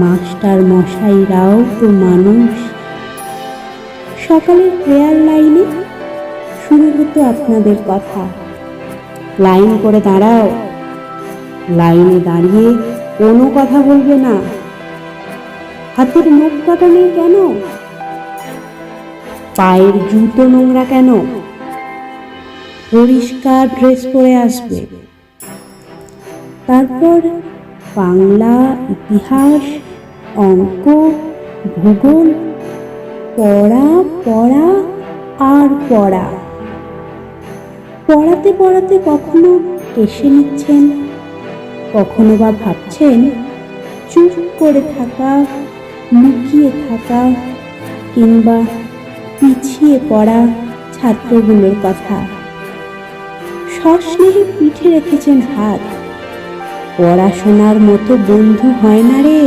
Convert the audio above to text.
Master মশাইরাও তো মানুষ। সকালের প্রেয়ার লাইনে শুরু হতো আপনাদের কথা, লাইন করে দাঁড়াও, লাইনে দাঁড়িয়ে কোনো কথা বলবে না, হাতের নখ কাটা নেই কেন, পায়ের জুতো নোংরা কেন, পরিষ্কার ড্রেস পরে আসবে। তারপর বাংলা, ইতিহাস, অঙ্ক, ভূগোল, পড়া পড়া আর পড়া। পড়াতে পড়াতে কখনো কেশে নিচ্ছেন, কখনো বা ভাবছেন চুপ করে থাকা, লুকিয়ে থাকা কিংবা পিছিয়ে পড়া ছাত্রগুলোর কথা। সস্নেহে পিঠে রেখেছেন হাত। পড়াশোনার মতো বন্ধু হয় না রে।